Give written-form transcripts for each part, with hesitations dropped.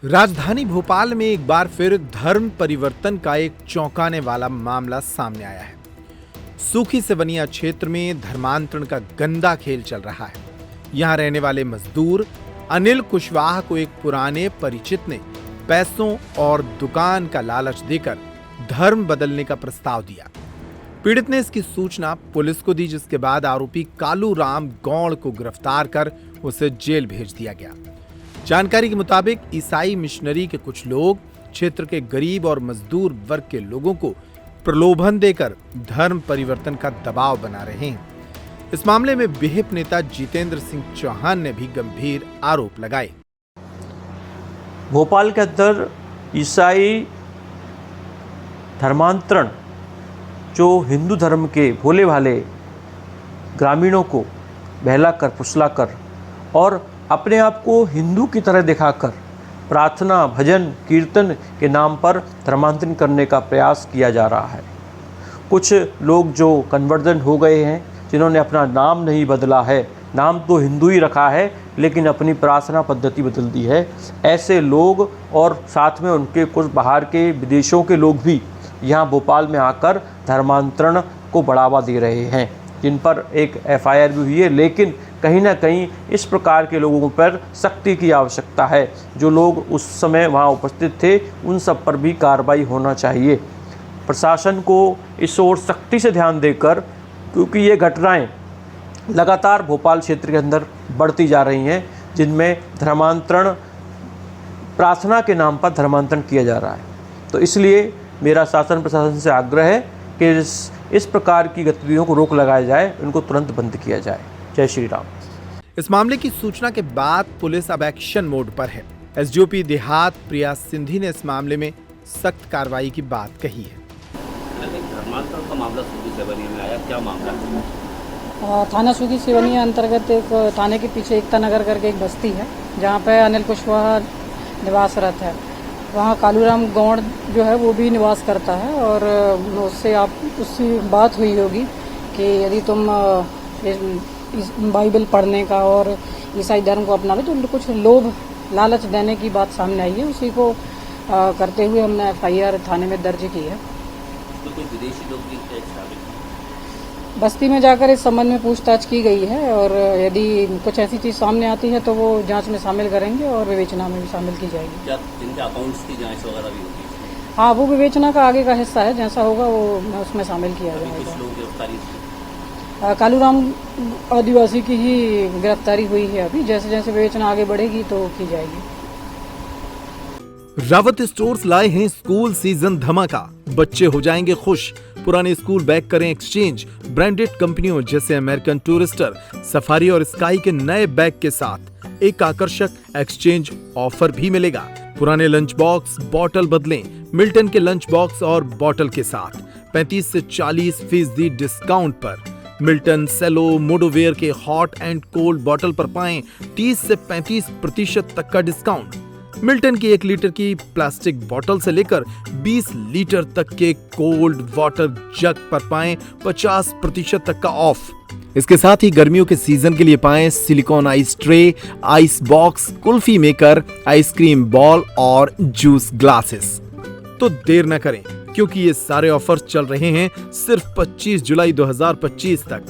राजधानी भोपाल में एक बार फिर धर्म परिवर्तन का एक चौंकाने वाला मामला सामने आया है। सूखी सेवनिया क्षेत्र में धर्मांतरण का गंदा खेल चल रहा है। यहां रहने वाले मजदूर अनिल कुशवाहा को एक पुराने परिचित ने पैसों और दुकान का लालच देकर धर्म बदलने का प्रस्ताव दिया। पीड़ित ने इसकी सूचना पुलिस को दी, जिसके बाद आरोपी कालू राम गौड़ को गिरफ्तार कर उसे जेल भेज दिया गया। जानकारी के मुताबिक ईसाई मिशनरी के कुछ लोग क्षेत्र के गरीब और मजदूर वर्ग के लोगों को प्रलोभन देकर धर्म परिवर्तन का दबाव बना रहे हैं। इस मामले में विहिप नेता जितेंद्र सिंह चौहान ने भी गंभीर आरोप लगाए। भोपाल के अंदर ईसाई धर्मांतरण जो हिंदू धर्म के भोले भाले ग्रामीणों को बहलाकर फुसलाकर और अपने आप को हिंदू की तरह दिखाकर प्रार्थना भजन कीर्तन के नाम पर धर्मांतरण करने का प्रयास किया जा रहा है। कुछ लोग जो कन्वर्जन हो गए हैं, जिन्होंने अपना नाम नहीं बदला है, नाम तो हिंदू ही रखा है लेकिन अपनी प्रार्थना पद्धति बदल दी है, ऐसे लोग और साथ में उनके कुछ बाहर के विदेशों के लोग भी यहाँ भोपाल में आकर धर्मांतरण को बढ़ावा दे रहे हैं, जिन पर एक एफआईआर भी हुई है। लेकिन कहीं ना कहीं इस प्रकार के लोगों पर सख्ती की आवश्यकता है। जो लोग उस समय वहाँ उपस्थित थे उन सब पर भी कार्रवाई होना चाहिए। प्रशासन को इस ओर सख्ती से ध्यान देकर, क्योंकि ये घटनाएं लगातार भोपाल क्षेत्र के अंदर बढ़ती जा रही हैं, जिनमें धर्मांतरण प्रार्थना के नाम पर धर्मांतरण किया जा रहा है। तो इसलिए मेरा शासन प्रशासन से आग्रह है कि इस प्रकार की गतिविधियों को रोक लगाया जाए, उनको तुरंत बंद किया जाए। जय श्री राम। इस मामले की सूचना के बाद पुलिस अब एक्शन मोड पर है। एसडीओपी देहात प्रिया सिंधी ने इस मामले में सख्त कार्रवाई की बात कही है। धर्मांतरण का मामला सूखी सेवनिया में आया, क्या मामला है? थाना सूखी सेवनिया अंतर्गत एक थाने के पीछे एकता नगर करके एक बस्ती है, जहाँ पे अनिल कुशवाहा निवासरत है। वहाँ कालूराम गौड़ जो है वो भी निवास करता है और उससे बात हुई होगी कि यदि तुम बाइबल पढ़ने का और ईसाई धर्म को अपना लो, तो कुछ लोभ लालच देने की बात सामने आई है। उसी को करते हुए हमने एफआईआर थाने में दर्ज की है। तो कुछ विदेशी लोग भी शामिल? बस्ती में जाकर इस संबंध में पूछताछ की गई है और यदि कुछ ऐसी चीज़ सामने आती है तो वो जांच में शामिल करेंगे और विवेचना में भी शामिल की जाएगी। क्या इनके अकाउंट्स की जांच वगैरह भी होगी? हाँ, वो विवेचना का आगे का हिस्सा है, जैसा होगा वो उसमें शामिल किया जाएगा। कुछ लोग गिरफ्तारी कालूराम आदिवासी की ही गिरफ्तारी हुई है। अभी जैसे जैसे विवेचना आगे बढ़ेगी तो की जाएगी। रावत स्टोर्स लाए हैं स्कूल सीजन धमाका। बच्चे हो जाएंगे खुश। पुराने स्कूल बैग करें एक्सचेंज। ब्रांडेड कंपनियों जैसे अमेरिकन टूरिस्टर, सफारी और स्काई के नए बैग के साथ एक आकर्षक एक्सचेंज ऑफर भी मिलेगा। पुराने लंच बॉक्स बॉटल बदलें मिल्टन के लंच बॉक्स और बॉटल के साथ 35 से 40% डिस्काउंट पर। मिल्टन सेलो मोडोवेयर के हॉट एंड कोल्ड बॉटल पर पाएं 30 से 35% तक का डिस्काउंट। मिल्टन की 1 लीटर की प्लास्टिक बोतल से लेकर 20 लीटर तक के कोल्ड वाटर जग पर पाएं 50% तक का ऑफ। इसके साथ ही गर्मियों के सीजन के लिए पाएं silicon ice tray, ice box, kulfi maker, ice cream ball और जूस ग्लासेस। तो देर न करें, क्योंकि ये सारे ऑफर्स चल रहे हैं सिर्फ 25 जुलाई 2025 तक।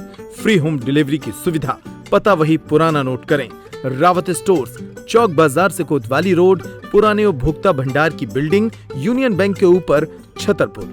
फ्री होम डिलीवरी की सुविधा। पता वही पुराना नोट करें। रावत स्टोर्स, चौक बाजार से कोतवाली रोड, पुराने उपभोक्ता भंडार की बिल्डिंग, यूनियन बैंक के ऊपर, छतरपुर।